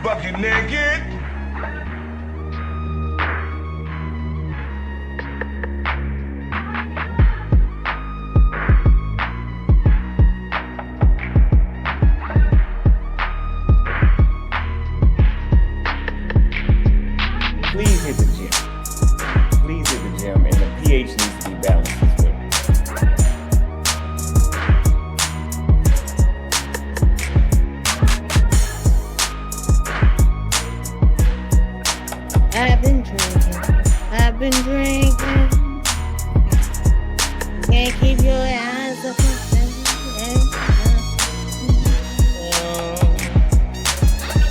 Bucket naked. Please hit the gym. Please hit the gym, and the pH needs to be balanced as well. I've been drinking. Can't keep your eyes up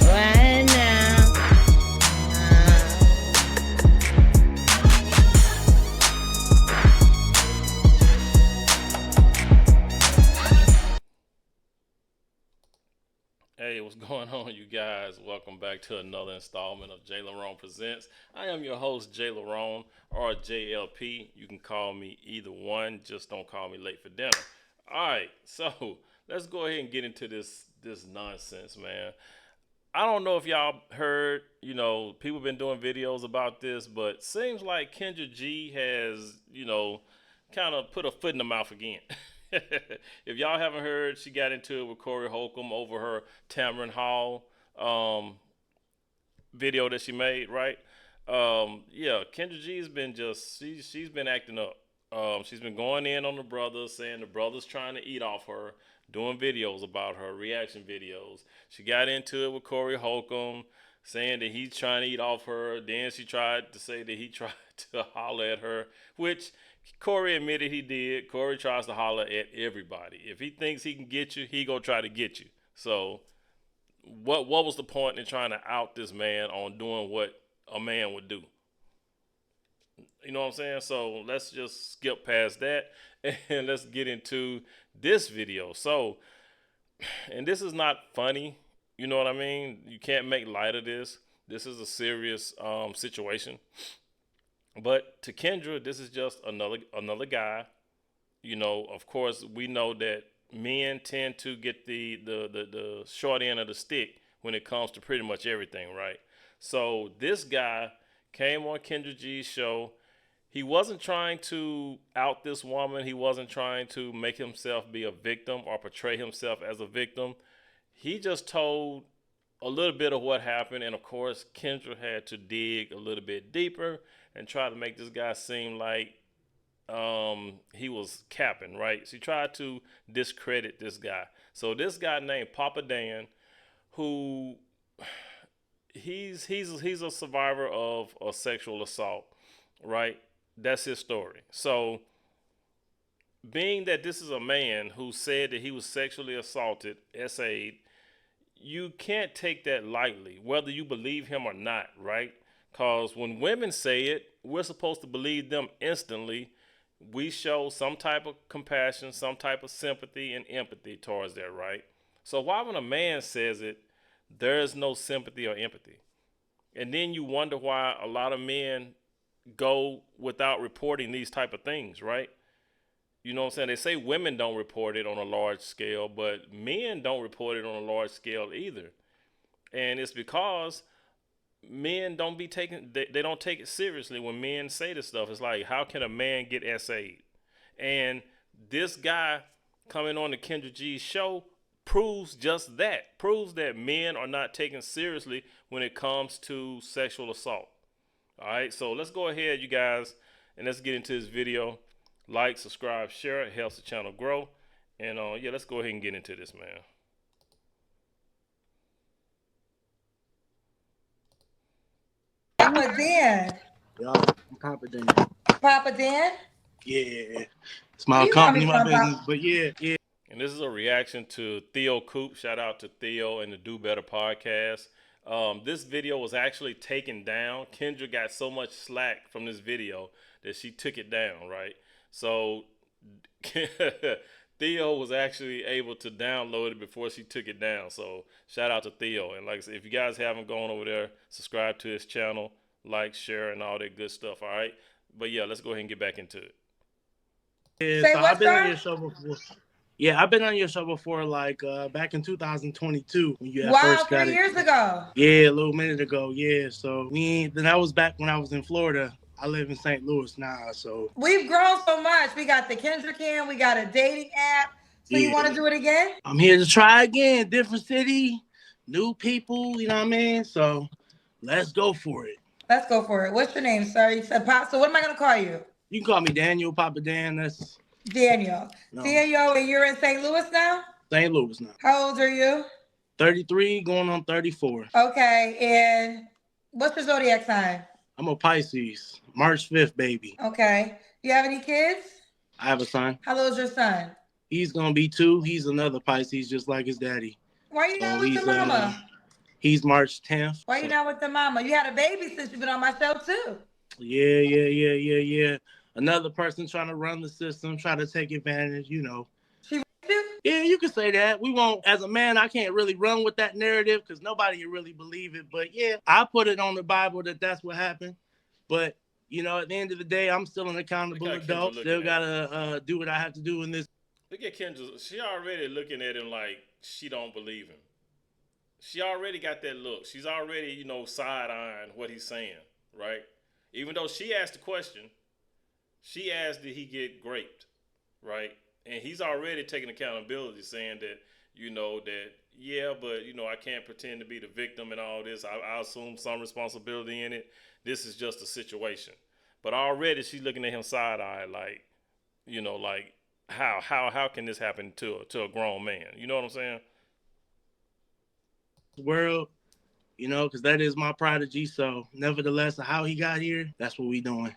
right now. Hey, what's going on, you guys? Welcome back to another installment of JLerone Presents. I am your host, JLerone, or JLP. You can call me either one. Just don't call me late for dinner. All right, so let's go ahead and get into this nonsense, man. I don't know if y'all heard, people been doing videos about this, but seems like Kendra G has, kind of put a foot in the mouth again. If y'all haven't heard, she got into it with Corey Holcomb over her Tamron Hall video that she made, right? Kendra G has been she's been acting up. She's been going in on the brothers, saying the brothers trying to eat off her, doing videos about her, reaction videos. She got into it with Corey Holcomb, saying that he's trying to eat off her. Then she tried to say that he tried to holler at her, which Corey admitted he did. Corey tries to holler at everybody. If he thinks he can get you, he gonna try to get you. So what was the point in trying to out this man on doing what a man would do? You know what I'm saying? So let's just skip past that and let's get into this video. So, and this is not funny. You know what I mean? You can't make light of this. This is a serious situation. But to Kendra, this is just another guy. Of course, we know that men tend to get the short end of the stick when it comes to pretty much everything, right? So this guy came on Kendra G's show. He wasn't trying to out this woman. He wasn't trying to make himself be a victim or portray himself as a victim. He just told a little bit of what happened. And of course, Kendra had to dig a little bit deeper and try to make this guy seem like he was capping, right? She tried to discredit this guy. So this guy named Papa Dan, who he's a survivor of a sexual assault, right? That's his story. So being that this is a man who said that he was sexually assaulted, SA'd, you can't take that lightly, whether you believe him or not, right? Because when women say it, we're supposed to believe them instantly. We show some type of compassion, some type of sympathy and empathy towards that, right? So why when a man says it, there's no sympathy or empathy? And then you wonder why a lot of men go without reporting these type of things, right? You know what I'm saying? They say women don't report it on a large scale, but men don't report it on a large scale either. And it's because men don't be taking, they don't take it seriously when men say this stuff. It's like, how can a man get SA'd? And this guy coming on the Kendra G's show proves just that, proves that men are not taken seriously when it comes to sexual assault. All right, so let's go ahead, you guys, and let's get into this video. Like, subscribe, share it. Helps the channel grow. And let's go ahead and get into this, man. Papa Dan. Yeah, I'm Papa Dan. Papa Dan? Yeah. Small company, my business, but yeah. And this is a reaction to Theo Coop. Shout out to Theo and the Do Better podcast. This video was actually taken down. Kendra got so much slack from this video that she took it down, right? So Theo was actually able to download it before she took it down. So shout out to Theo. And like I said, if you guys haven't gone over there, subscribe to his channel, like, share, and all that good stuff, all right? But yeah, let's go ahead and get back into it. Yeah, Say so what, I've been sir? on your show before. Yeah, I've been on your show before, like back in 2022 when you had Wow, first got 3 it. years ago. Yeah, a little minute ago. Yeah, so then that was back when I was in Florida. I live in St. Louis now, so We've grown so much. We got the Kendra Cam. We got a dating app. So you Yeah. want to do it again? I'm here to try again. Different city, new people. You know what I mean? So let's go for it. Let's go for it. What's your name, sir? You said Pop. So what am I going to call you? You can call me Daniel, Papa Dan. That's Daniel. No. Daniel, and you're in St. Louis now? St. Louis now. How old are you? 33, going on 34. Okay, and what's your zodiac sign? I'm a Pisces, March 5th, baby. Okay. Do you have any kids? I have a son. How old is your son? He's gonna be 2. He's another Pisces, just like his daddy. Why you not with he's the mama? he's March 10th. Why you not with the mama? You had a baby since you've been on my show too. Yeah. Another person trying to run the system, try to take advantage, you know. She raped you? Yeah, you can say that. We won't, as a man, I can't really run with that narrative because nobody can really believe it. But yeah, I put it on the Bible that that's what happened. But, you know, at the end of the day, I'm still an accountable Look how Kendra adult. looking Still at got to do what I have to do in this. Look at Kendra. She already looking at him like she don't believe him. She already got that look. She's already, you know, side-eyeing what he's saying, right? Even though she asked the question, she asked, did he get raped, right? And he's already taking accountability, saying that, you know, that, yeah, but, you know, I can't pretend to be the victim and all this. I assume some responsibility in it. This is just a situation. But already she's looking at him side-eyed like, you know, like, how can this happen to a grown man? You know what I'm saying? World, you know, because that is my prodigy. So nevertheless, how he got here, that's what we doing.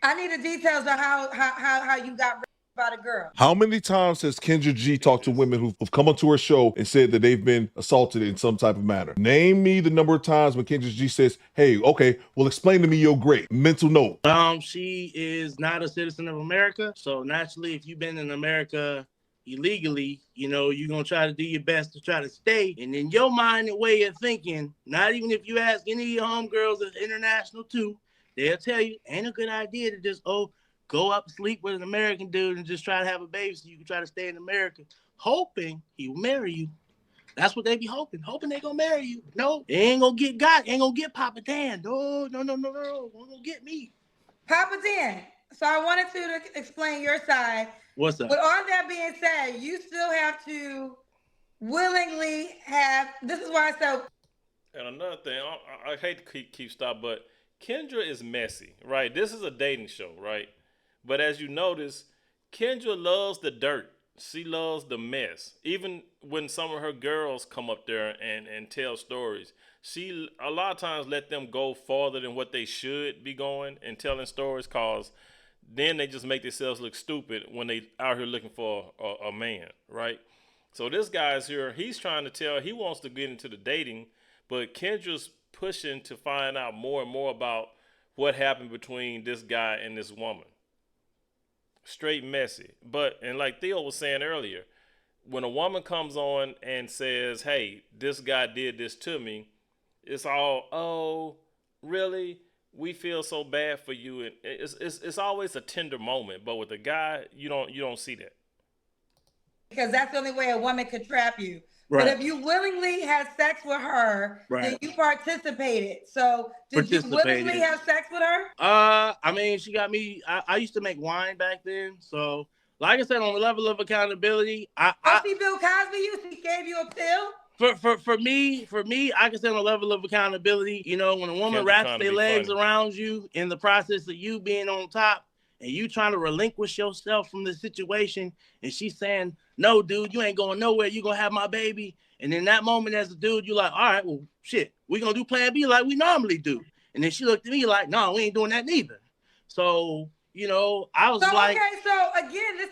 I need the details of how you got raped by the girl. How many times has Kendra G talked to women who've come onto her show and said that they've been assaulted in some type of manner? Name me the number of times when Kendra G says, hey, okay, well, explain to me your great mental note. She is not a citizen of America. So naturally, if you've been in America illegally, you know, you're going to try to do your best to try to stay. And in your mind and way of thinking, not even if you ask any of your homegirls that's international too, they'll tell you, ain't a good idea to just, go up and sleep with an American dude and just try to have a baby so you can try to stay in America, hoping he will marry you. That's what they be hoping they gonna marry you. No, they ain't gonna get God, ain't gonna get Papa Dan. No, won't gonna get me. Papa Dan, so I wanted to explain your side. What's up? With all that being said, you still have to willingly have, this is why I said. And another thing, I hate to keep stop, but Kendra is messy, right? This is a dating show, right? But as you notice, Kendra loves the dirt. She loves the mess. Even when some of her girls come up there and tell stories, she a lot of times let them go farther than what they should be going and telling stories, cause then they just make themselves look stupid when they out here looking for a man, right? So this guy's here, he's trying to tell, he wants to get into the dating, but Kendra's pushing to find out more and more about what happened between this guy and this woman. Straight messy. But, and like Theo was saying earlier, when a woman comes on and says, hey, this guy did this to me, it's all, oh, really? We feel so bad for you. And it's always a tender moment. But with a guy, you don't see that. Because that's the only way a woman could trap you. Right. But if you willingly had sex with her, then you participated. So did you willingly have sex with her? I mean, she got me. I used to make wine back then. So, like I said, on the level of accountability, She Bill Cosby you? She gave you a pill? For me, I can say on a level of accountability, you know, when a woman wraps their legs around you in the process of you being on top and you trying to relinquish yourself from the situation, and she's saying, no, dude, you ain't going nowhere. You going to have my baby. And in that moment as a dude, you're like, all right, well, shit, we going to do plan B like we normally do. And then she looked at me like, no, we ain't doing that neither. So, you know, I was like. Okay, so again,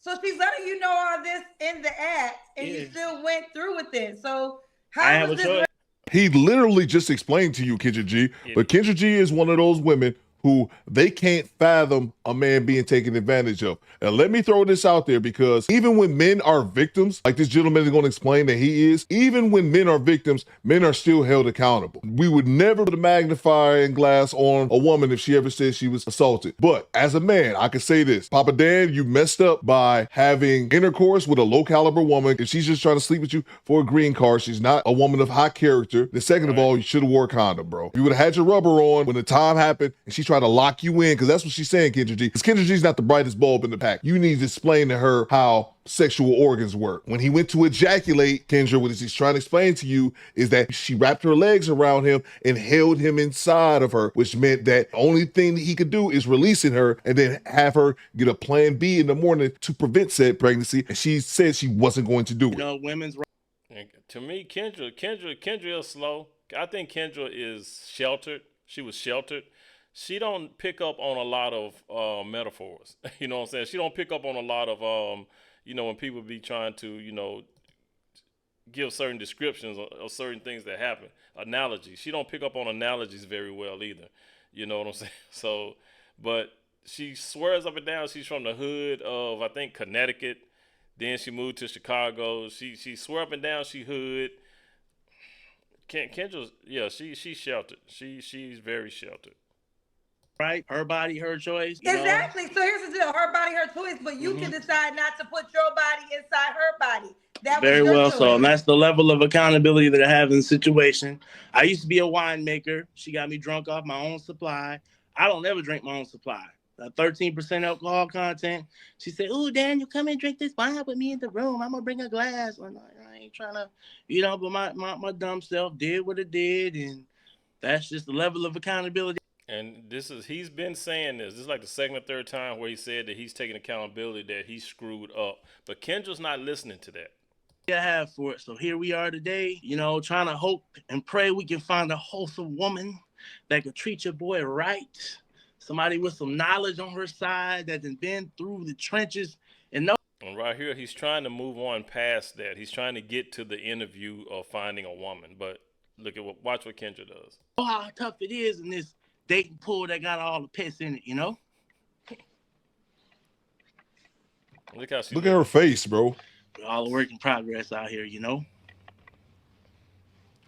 So she's letting you know all this in the act, and you still went through with it. So how was this? He literally just explained to you, Kendra G. But Kendra G is one of those women who they can't fathom a man being taken advantage of. And let me throw this out there, because even when men are victims, like this gentleman is going to explain that he is, even when men are victims, men are still held accountable. We would never put a magnifying glass on a woman if she ever said she was assaulted. But as a man, I can say this: Papa Dan, you messed up by having intercourse with a low caliber woman. If she's just trying to sleep with you for a green card, she's not a woman of high character. The second of all, you should have wore a condom, bro. You would have had your rubber on when the time happened and she tried to lock you in, because that's what she's saying, Kendra G. Because Kendra G's not the brightest bulb in the pack. You need to explain to her how sexual organs work. When he went to ejaculate, Kendra, what he's trying to explain to you is that she wrapped her legs around him and held him inside of her, which meant that the only thing that he could do is releasing her and then have her get a plan B in the morning to prevent said pregnancy. And she said she wasn't going to do it. You know, women's rights. To me, Kendra is slow. I think Kendra is sheltered. She was sheltered. She don't pick up on a lot of metaphors. You know what I'm saying? She don't pick up on a lot of, when people be trying to, give certain descriptions of certain things that happen. Analogies. She don't pick up on analogies very well either. You know what I'm saying? So, but she swears up and down she's from the hood of, I think, Connecticut. Then she moved to Chicago. She swear up and down she hood. Kendra's, yeah, she's sheltered. She's very sheltered. Right? Her body, her choice. Exactly. So here's the deal. Her body, her choice, but you can decide not to put your body inside her body. That very was your well choice. So, and that's the level of accountability that I have in the situation. I used to be a winemaker. She got me drunk off my own supply. I don't ever drink my own supply. 13% alcohol content. She said, "Ooh, Daniel, come and drink this wine with me in the room. I'm gonna bring a glass." I'm like, I ain't trying to, but my dumb self did what it did, and that's just the level of accountability. And he's been saying this. This is like the second or third time where he said that he's taking accountability that he screwed up. But Kendra's not listening to that. I have for it. So here we are today, trying to hope and pray we can find a wholesome woman that could treat your boy right. Somebody with some knowledge on her side that has been through the trenches and know. And right here, he's trying to move on past that. He's trying to get to the interview of finding a woman. But watch what Kendra does. Oh, how tough it is in this dating pool that got all the piss in it, Look at her face, bro. We're all a work in progress out here,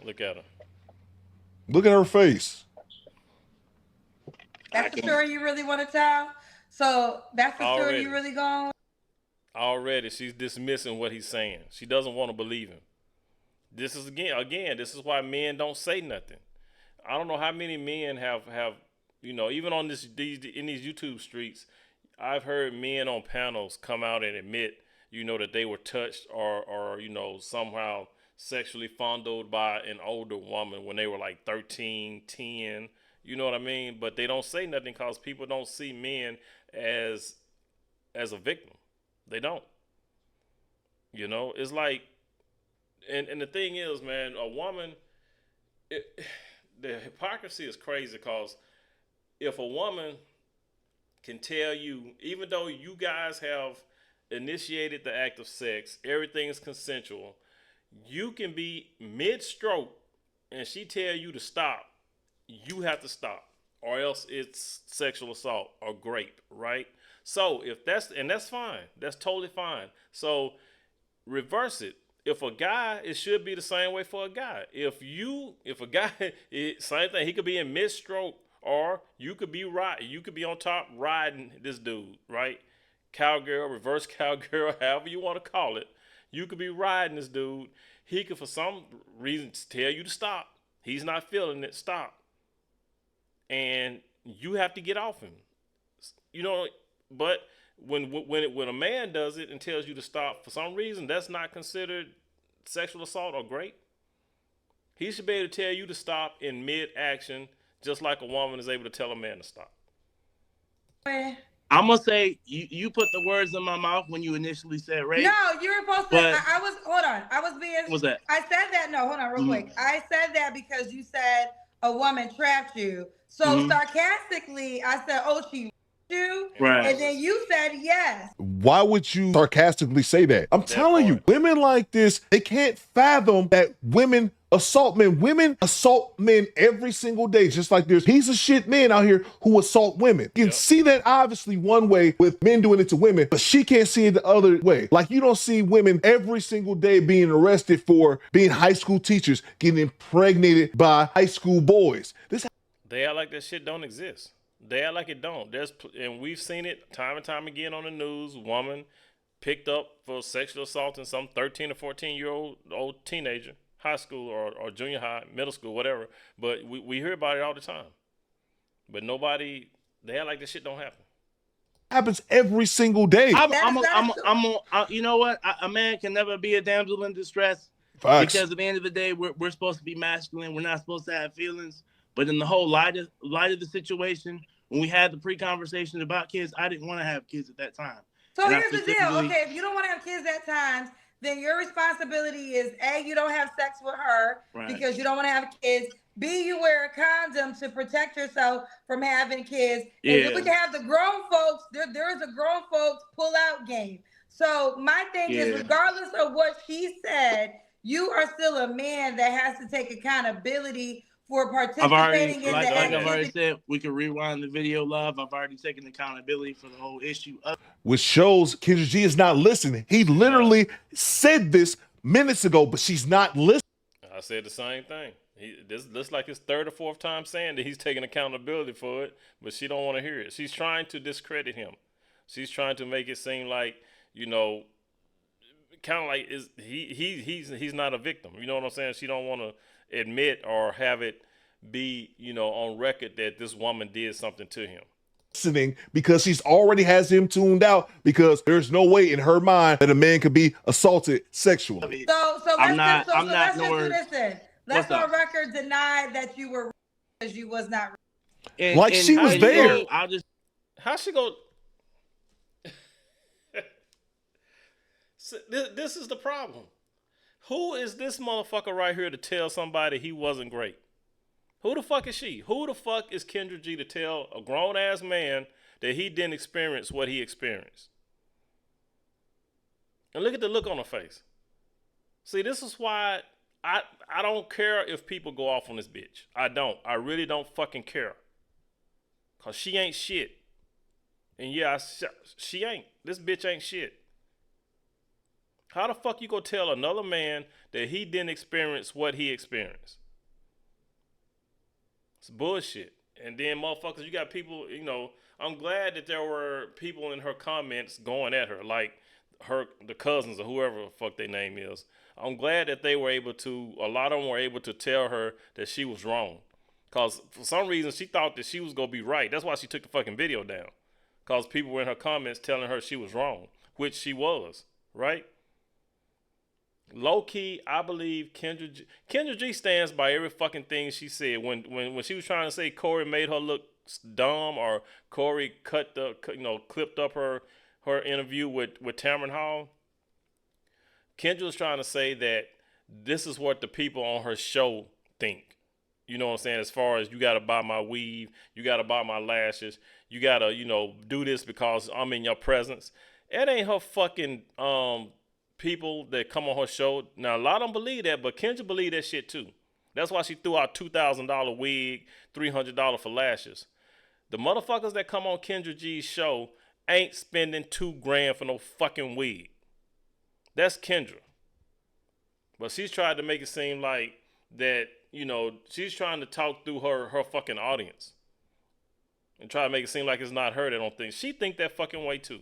Look at her. Look at her face. That's the story you really want to tell? So that's the story you really going? Already, she's dismissing what he's saying. She doesn't want to believe him. This is again, this is why men don't say nothing. I don't know how many men have even on these YouTube streets, I've heard men on panels come out and admit, that they were touched or somehow sexually fondled by an older woman when they were like 13, 10. You know what I mean? But they don't say nothing because people don't see men as a victim. They don't. It's like, and the thing is, man, a woman, the hypocrisy is crazy because if a woman can tell you, even though you guys have initiated the act of sex, everything's consensual, you can be mid-stroke and she tell you to stop, you have to stop, or else it's sexual assault or grape, right? So that's fine. That's totally fine. So reverse it. If a guy, it should be the same way for a guy. If a guy, same thing, he could be in mid-stroke, or you could be on top riding this dude, right? Cowgirl, reverse cowgirl, however you want to call it. You could be riding this dude. He could, for some reason, tell you to stop. He's not feeling it. Stop. And you have to get off him. But when a man does it and tells you to stop, for some reason, that's not considered sexual assault or grape. He should be able to tell you to stop in mid-action, just like a woman is able to tell a man to stop. I'm going to say, you put the words in my mouth when you initially said rape. No, you were supposed to. Hold on. I was being. What's that? I said that. No, hold on real quick. I said that because you said a woman trapped you. So sarcastically, I said, oh, she. you, Right. and then you said yes. Why would you sarcastically say that? I'm telling you, women like this, they can't fathom that women assault men. Women assault men every single day, just like there's piece of shit men out here who assault women. You can see that obviously one way with men doing it to women, but she can't see it the other way. Like you don't see women every single day being arrested for being high school teachers, getting impregnated by high school boys. They act like that shit don't exist. They act like it don't. And we've seen it time and time again on the news. Woman picked up for sexual assault in some 13 or 14-year-old teenager, high school or junior high, middle school, whatever. But we hear about it all the time. But they act like this shit don't happen. Happens every single day. You know what? A man can never be a damsel in distress. Facts. Because at the end of the day, we're supposed to be masculine. We're not supposed to have feelings. But in the whole light of the situation, when we had the pre-conversation about kids, I didn't want to have kids at that time. So here's the deal. Okay, if you don't want to have kids at times, then your responsibility is A, you don't have sex with her because you don't want to have kids. B, you wear a condom to protect yourself from having kids. Yeah. And then we can have the grown folks. There is a grown folks pull-out game. So my thing is, regardless of what she said, you are still a man that has to take accountability for participating in I've already said, we can rewind the video, love. I've already taken accountability for the whole issue. Which shows Kendra G is not listening. He literally said this minutes ago, but she's not listening. I said the same thing. This looks like his third or fourth time saying that he's taking accountability for it, but she don't want to hear it. She's trying to discredit him. She's trying to make it seem like, kind of like he's not a victim. You know what I'm saying? She don't want to admit or have it be, on record that this woman did something to him. Listening because she's already has him tuned out because there's no way in her mind that a man could be assaulted sexually. So let's just do this then. Let's on record deny that you were because you was not. And she was there. How she go? This is the problem. Who is this motherfucker right here to tell somebody he wasn't great? Who the fuck is she? Who the fuck is Kendra G to tell a grown-ass man that he didn't experience what he experienced? And look at the look on her face. See, this is why I don't care if people go off on this bitch. I don't. I really don't fucking care. Because she ain't shit. And yeah, she ain't. This bitch ain't shit. How the fuck you gonna tell another man that he didn't experience what he experienced? It's bullshit. And then motherfuckers, you got people, I'm glad that there were people in her comments going at her, like the cousins or whoever the fuck their name is. I'm glad that a lot of them were able to tell her that she was wrong. Because for some reason, she thought that she was going to be right. That's why she took the fucking video down. Because people were in her comments telling her she was wrong, which she was, right? Low key, I believe Kendra G stands by every fucking thing she said. When she was trying to say Corey made her look dumb or Corey clipped up her interview with Tamron Hall, Kendra was trying to say that this is what the people on her show think. You know what I'm saying? As far as you got to buy my weave, you got to buy my lashes, you got to, do this because I'm in your presence. It ain't her fucking people that come on her show. Now, a lot of them believe that, but Kendra believe that shit too. That's why she threw out $2,000 wig, $300 for lashes. The motherfuckers that come on Kendra G's show ain't spending $2,000 for no fucking wig. That's Kendra. But she's tried to make it seem like that, she's trying to talk through her fucking audience. And try to make it seem like it's not her that don't think. She think that fucking way too.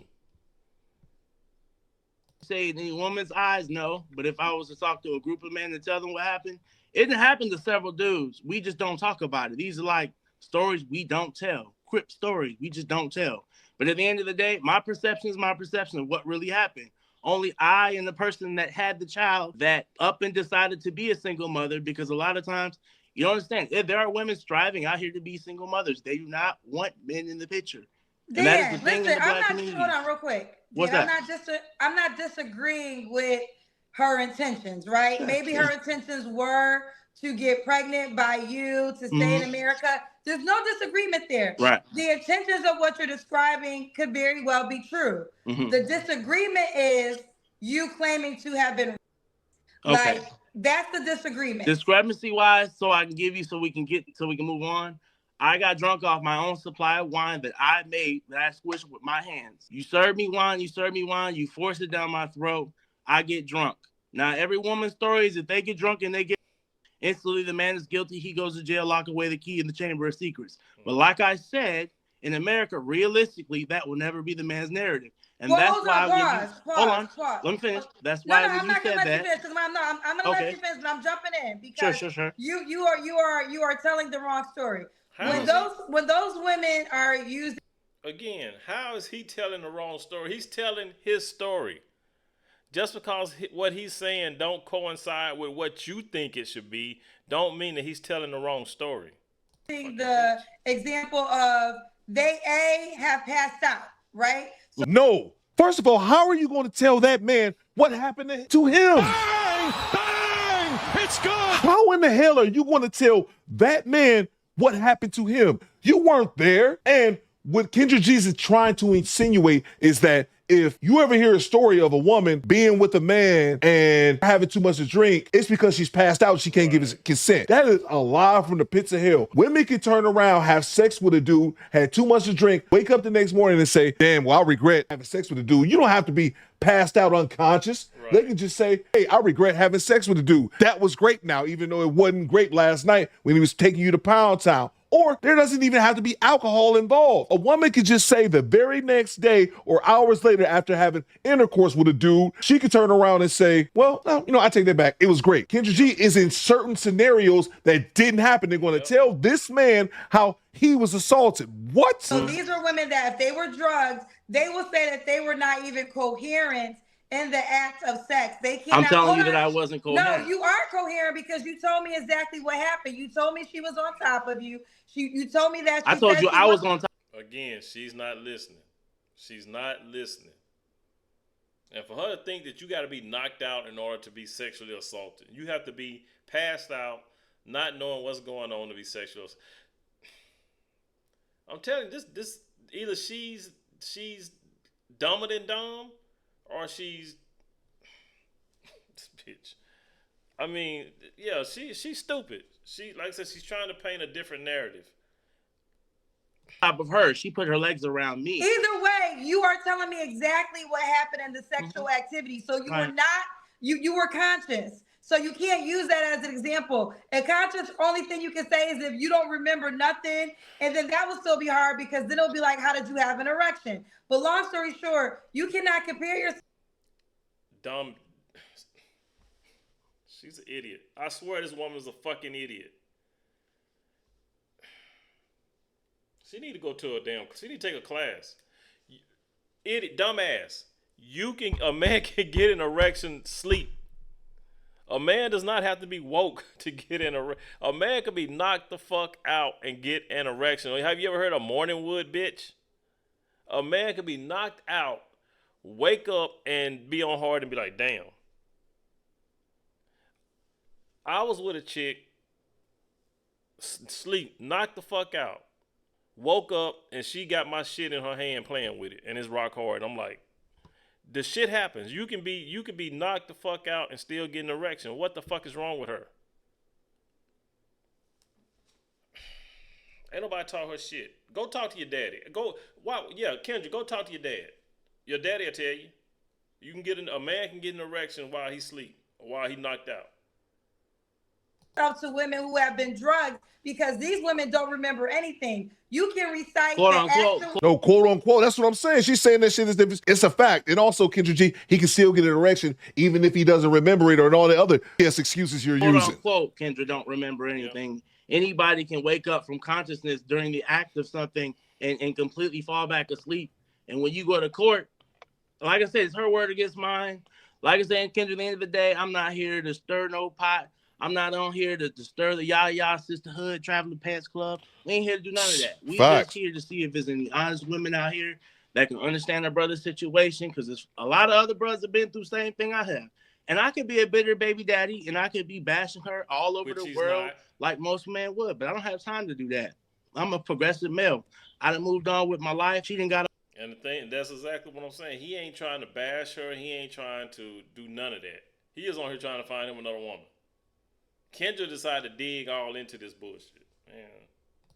Say in any woman's eyes, no. But if I was to talk to a group of men and tell them what happened, it didn't happen to several dudes. We just don't talk about it. These are like stories we don't tell. Crip stories we just don't tell. But at the end of the day, my perception is my perception of what really happened. Only I and the person that had the child that up and decided to be a single mother, because a lot of times, you don't understand, if there are women striving out here to be single mothers, they do not want men in the picture. And that is the thing in the Black community. Hold on real quick. What's that? I'm not disagreeing with her intentions, right? Maybe her intentions were to get pregnant by you, to stay in America. There's no disagreement there. Right. The intentions of what you're describing could very well be true. The disagreement is you claiming to have been okay. Like, that's the disagreement. Discrepancy wise, so I can give you so we can move on. I got drunk off my own supply of wine that I made, that I squished with my hands. You serve me wine, you force it down my throat, I get drunk. Now, every woman's story is if they get drunk and they get instantly the man is guilty, he goes to jail, lock away the key in the chamber of secrets. But like I said, in America, realistically, that will never be the man's narrative. And that's why pause. Let me finish. That's why I'm not gonna let you finish because I'm gonna let you finish, but I'm jumping in because sure. You are telling the wrong story. When those women are using again, how is he telling the wrong story? He's telling his story. Just because what he's saying don't coincide with what you think it should be, don't mean that he's telling the wrong story. The example of they have passed out, right? No. First of all, how are you going to tell that man what happened to him? Bang! Bang! It's good! How in the hell are you going to tell that man what happened to him? You weren't there. And what Kendra G is trying to insinuate is that if you ever hear a story of a woman being with a man and having too much to drink, it's because she's passed out. She can't give his consent. That is a lie from the pits of hell. Women can turn around, have sex with a dude, had too much to drink, wake up the next morning and say, damn, well, I regret having sex with a dude. You don't have to be passed out unconscious. Right. They can just say, hey, I regret having sex with a dude. That was great now, even though it wasn't great last night when he was taking you to Pound Town. Or there doesn't even have to be alcohol involved. A woman could just say the very next day or hours later after having intercourse with a dude, she could turn around and say, well, no, I take that back. It was great. Kendra G is in certain scenarios that didn't happen. They're going to tell this man how he was assaulted. What? So these are women that if they were drugged, they will say that they were not even coherent in the act of sex. They can't. I'm telling you that I wasn't coherent. No, you are coherent because you told me exactly what happened. You told me she was on top of you. You told me that. I told you I was on top. Again, she's not listening. She's not listening. And for her to think that you got to be knocked out in order to be sexually assaulted, you have to be passed out, not knowing what's going on to be sexual. I'm telling you, this either she's dumber than dumb, or she's this bitch. I mean, yeah, she's stupid. She, like I said, she's trying to paint a different narrative. Top of her, she put her legs around me. Either way, you are telling me exactly what happened in the sexual activity. So you were not, you were conscious. So you can't use that as an example. And conscious, only thing you can say is if you don't remember nothing, and then that will still be hard because then it'll be like, how did you have an erection? But long story short, you cannot compare yourself. Dumb. She's an idiot. I swear this woman's a fucking idiot. She need to go to she need to take a class. Idiot, dumbass. A man can get an erection sleep. A man does not have to be woke to get an erection. A man can be knocked the fuck out and get an erection. Have you ever heard of morning wood, bitch? A man can be knocked out, wake up, and be on hard and be like, damn. I was with a chick, sleep, knocked the fuck out, woke up, and she got my shit in her hand playing with it, and it's rock hard. I'm like, the shit happens. You can be knocked the fuck out and still get an erection. What the fuck is wrong with her? Ain't nobody taught her shit. Go talk to your daddy. Kendra, go talk to your dad. Your daddy will tell you. A man can get an erection while he sleep, while he knocked out. To women who have been drugged because these women don't remember anything. You can recite quote the unquote. actual. No, quote unquote. That's what I'm saying. She's saying that shit is different. It's a fact. And also, Kendra G, he can still get an erection even if he doesn't remember it or all the other excuses you're quote using. Unquote, Kendra don't remember anything. Yeah. Anybody can wake up from consciousness during the act of something and completely fall back asleep. And when you go to court, like I said, it's her word against mine. Like I said, Kendra, at the end of the day, I'm not here to stir no pot. I'm not on here to stir the Yaya Sisterhood, Traveling Pants Club. We ain't here to do none of that. We just here to see if there's any honest women out here that can understand their brother's situation, because a lot of other brothers have been through the same thing I have. And I could be a bitter baby daddy, and I could be bashing her all over the world like most men would, but I don't have time to do that. I'm a progressive male. I done moved on with my life. She done got. And the thing, that's exactly what I'm saying. He ain't trying to bash her. He ain't trying to do none of that. He is on here trying to find him another woman. Kendra decided to dig all into this bullshit. Man.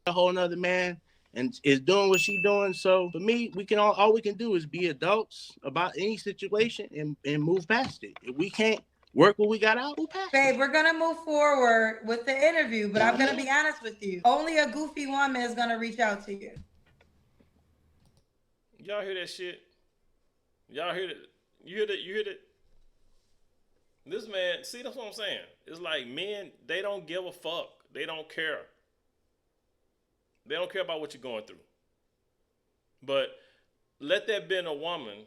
A whole nother man and is doing what she doing. So for me, we can all we can do is be adults about any situation and move past it. If we can't work what we got out, move past Babe, it. we're gonna move forward with the interview, but I'm gonna be honest with you. Only a goofy woman is gonna reach out to you. Y'all hear that shit? Y'all hear that? You hear that? You hear that? This man, see, that's what I'm saying. It's like men, they don't give a fuck. They don't care. They don't care about what you're going through. But let that been a woman,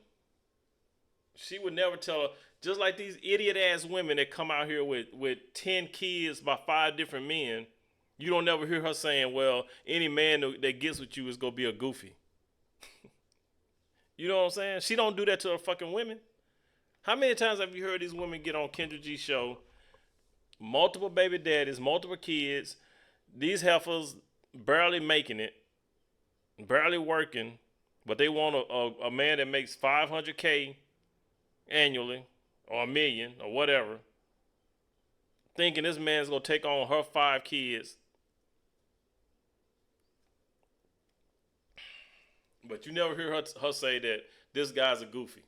she would never tell her, just like these idiot ass women that come out here with 10 kids by 5 different men, you don't never hear her saying, well, any man that gets with you is going to be a goofy. You know what I'm saying? She don't do that to her fucking women. How many times have you heard these women get on Kendra G's show? Multiple baby daddies, multiple kids. These heifers barely making it, barely working, but they want a man that makes $500K annually or $1 million or whatever, thinking this man's going to take on her 5 kids. But you never hear her say that this guy's a goofy.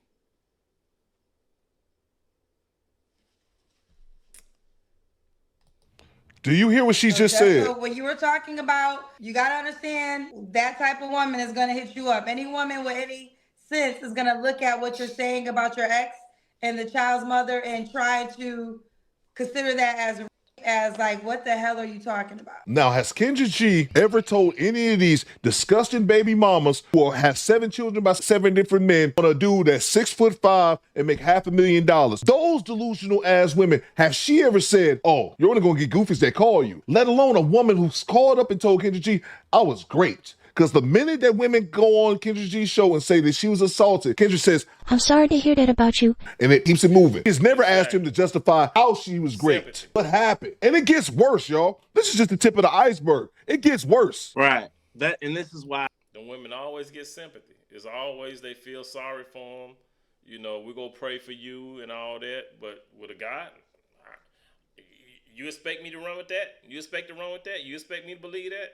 Do you hear what she just said? So when you were talking about, you got to understand that type of woman is going to hit you up. Any woman with any sense is going to look at what you're saying about your ex and the child's mother and try to consider that as like, what the hell are you talking about? Now, has Kendra G ever told any of these disgusting baby mamas who have 7 children by 7 different men on a dude that's 6'5" and make $500,000? Those delusional ass women, have she ever said, oh, you're only gonna get goofies that call you? Let alone a woman who's called up and told Kendra G, I was great. Because the minute that women go on Kendra G's show and say that she was assaulted, Kendra says, I'm sorry to hear that about you. And it keeps it moving. She's never asked him to justify how she was great. Sympathy. What happened? And it gets worse, y'all. This is just the tip of the iceberg. It gets worse. Right. And this is why the women always get sympathy. It's always they feel sorry for them. You know, we're going to pray for you and all that. But with a guy, you expect me to run with that? You expect to run with that? You expect me to believe that?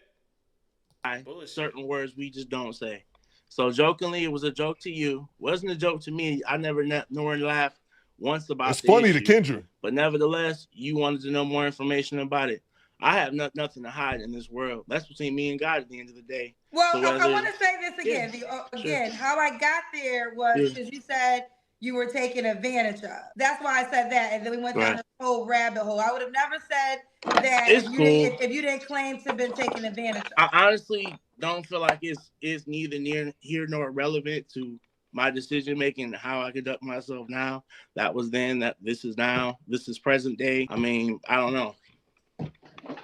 Certain words we just don't say. So jokingly, it was a joke to you. Wasn't a joke to me. I never nor laughed once about it. It's funny to Kendra. But nevertheless, you wanted to know more information about it. I have nothing to hide in this world. That's between me and God at the end of the day. Well, so I want to say this again. Sure. How I got there was because you said you were taken advantage of. That's why I said that. And then we went down the whole rabbit hole. I would have never said that if you didn't claim to have been taken advantage of. I honestly don't feel like it's neither near here nor relevant to my decision making and how I conduct myself now. That was then, this is now, this is present day. I mean, I don't know.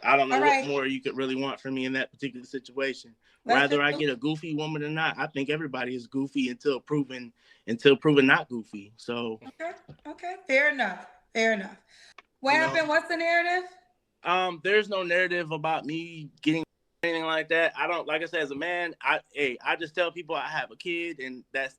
What more you could really want from me in that particular situation. Whether I get a goofy woman or not, I think everybody is goofy until proven not goofy. So okay, fair enough. What happened? What's the narrative? There's no narrative about me getting anything like that. I don't, like I said, as a man, I just tell people I have a kid, and that's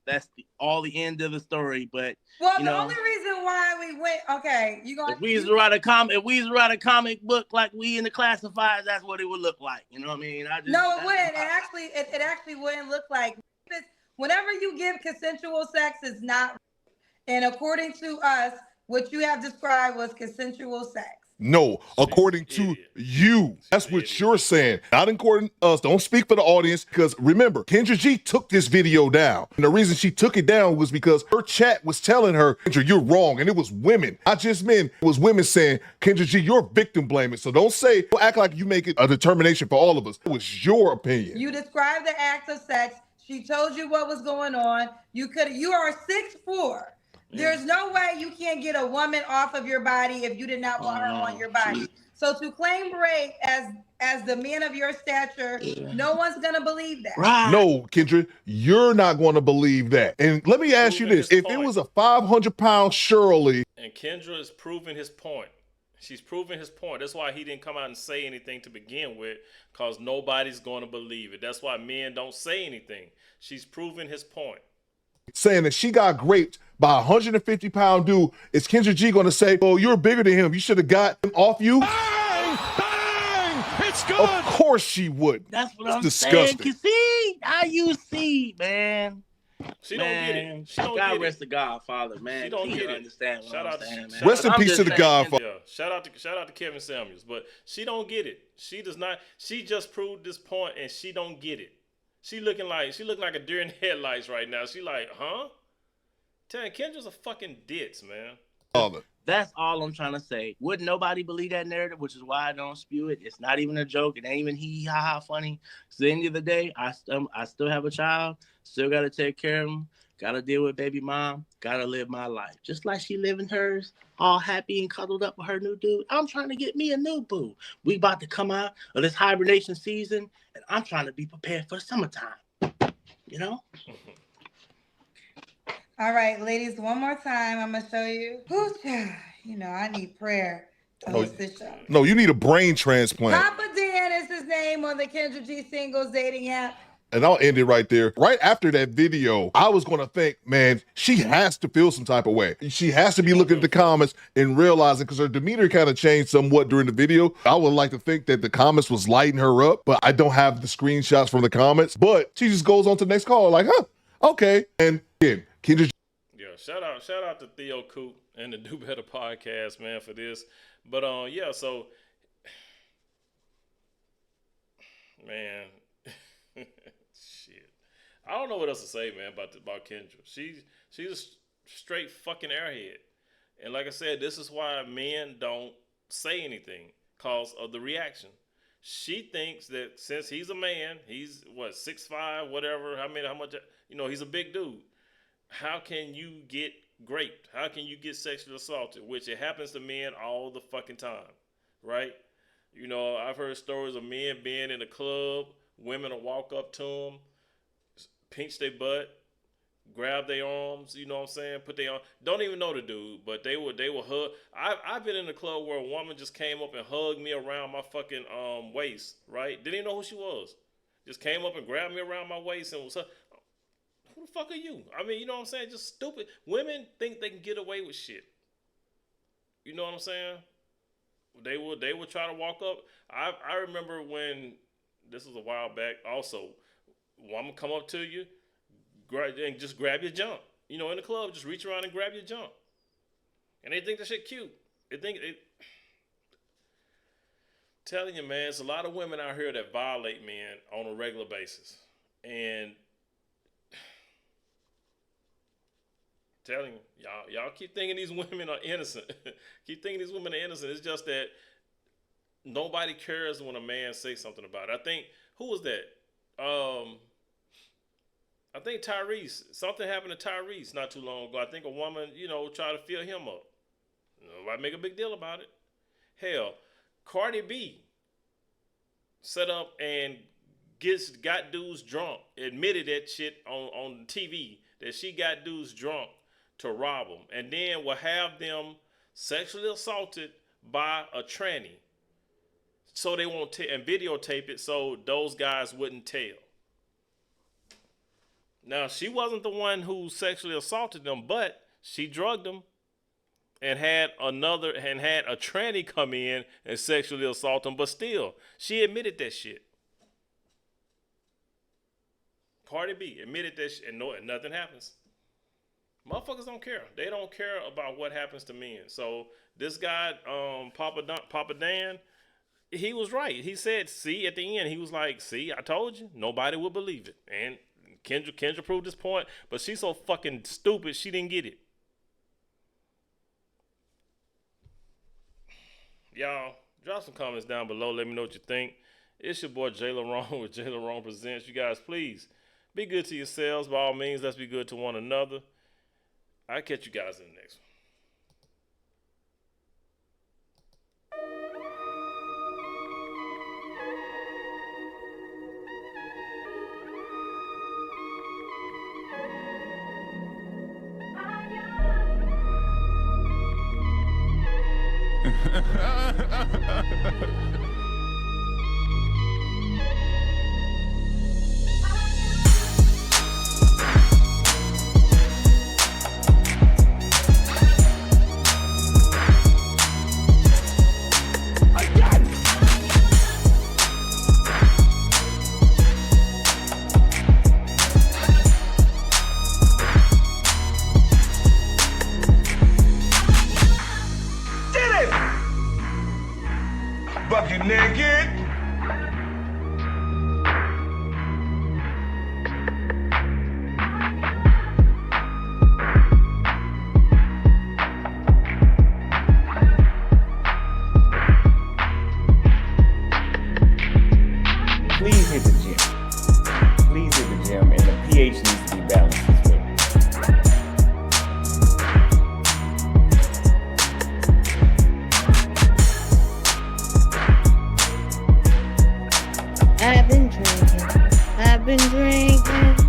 all the end of the story. But the only reason why we went, if we used to write a comic book like we in the classifieds, that's what it would look like. You know what I mean? It wouldn't. It actually wouldn't look like. Whenever you give consensual sex, it's not. And according to us, what you have described was consensual sex. No, according to you. That's what you're saying. Not according to us. Don't speak for the audience. Because remember, Kendra G took this video down. And the reason she took it down was because her chat was telling her, Kendra, you're wrong. And it was women, not just men. It was women saying, Kendra G, you're victim blaming. So don't act like you make it a determination for all of us. It was your opinion. You described the act of sex. She told you what was going on. You are 6'4". There's no way you can't get a woman off of your body if you did not want her on your body. So to claim rape as the men of your stature, no one's gonna believe that. Right. No, Kendra, you're not going to believe that. And let me ask you Proving this. his If it point. was a 500-pound Shirley, And Kendra is proving his point. She's proving his point. That's why he didn't come out and say anything to begin with, because nobody's going to believe it. That's why men don't say anything. She's proving his point. saying that she got raped by a 150-pound dude, is Kendra G going to say, oh, you're bigger than him, you should have got him off you? Bang! Bang! It's good. Of course she wouldn't. That's what It's I'm disgusting. saying. You see, how you see, man. She don't get it. She don't God get rest it. the Godfather, man. She don't He get it. understand what Shout I'm out to- saying, man. shout Rest in I'm peace just to the saying, Godfather. Yeah, shout out to Kevin Samuels, but she don't get it. She does not. She just proved this point, and she don't get it. She look like a deer in headlights right now. She like, huh? Telling Kendra's a fucking ditz, man. Father. That's all I'm trying to say. Wouldn't nobody believe that narrative, which is why I don't spew it. It's not even a joke. It ain't even hee ha ha funny. So at the end of the day, I still have a child. Still got to take care of him. Got to deal with baby mom. Got to live my life. Just like she living hers, all happy and cuddled up with her new dude. I'm trying to get me a new boo. We about to come out of this hibernation season, and I'm trying to be prepared for the summertime. You know? All right, ladies, one more time. I'm gonna show you. You know, I need prayer to host this show. No, you need a brain transplant. Papa Dan is his name on the Kendra G Singles dating app. And I'll end it right there. Right after that video, I was going to think, man, she has to feel some type of way. She has to be looking at the comments and realizing, because her demeanor kind of changed somewhat during the video. I would like to think that the comments was lighting her up, but I don't have the screenshots from the comments. But she just goes on to the next call like, huh, okay. And again, Kendra. Yeah, shout out to Theo Coop and the Do Better podcast, man, for this. But yeah, so man, shit, I don't know what else to say, man, about Kendra. She's a straight fucking airhead, and like I said, this is why men don't say anything, cause of the reaction. She thinks that since he's a man, he's what 6'5", whatever. How much? You know, he's a big dude. How can you get raped? How can you get sexually assaulted? Which it happens to men all the fucking time, right? You know, I've heard stories of men being in a club, women will walk up to them, pinch their butt, grab their arms, you know what I'm saying? Put their arm, don't even know the dude, but they will hug. I've been in a club where a woman just came up and hugged me around my fucking waist, right? Didn't even know who she was. Just came up and grabbed me around my waist and was who the fuck are you? I mean, you know what I'm saying? Just stupid. Women think they can get away with shit. You know what I'm saying? They will try to walk up. I remember when, this was a while back also, woman come up to you and just grab your junk. You know, in the club, just reach around and grab your junk. And they think that shit cute. Telling you, man, it's a lot of women out here that violate men on a regular basis. And telling you, y'all keep thinking these women are innocent. Keep thinking these women are innocent. It's just that nobody cares when a man says something about it. I think, who was that? I think Tyrese. Something happened to Tyrese not too long ago. I think a woman, tried to fill him up. Nobody make a big deal about it. Hell, Cardi B set up and got dudes drunk. Admitted that shit on TV, that she got dudes drunk to rob them, and then will have them sexually assaulted by a tranny, so they won't and videotape it so those guys wouldn't tell. Now, she wasn't the one who sexually assaulted them, but she drugged them and had a tranny come in and sexually assault them, but still, she admitted that shit. Cardi B admitted that shit, and nothing happens. Motherfuckers don't care. They don't care about what happens to men. So this guy, Papa Dan, he was right. He said, see, at the end, he was like, see, I told you. Nobody will believe it. And Kendra proved this point, but she's so fucking stupid, she didn't get it. Y'all, drop some comments down below. Let me know what you think. It's your boy JLerone with JLerone Presents. You guys, please be good to yourselves. By all means, let's be good to one another. I'll catch you guys in the next one. Bucket naked. Please hit the gym. Please hit the gym, and the pH needs to be balanced as well. I've been drinking.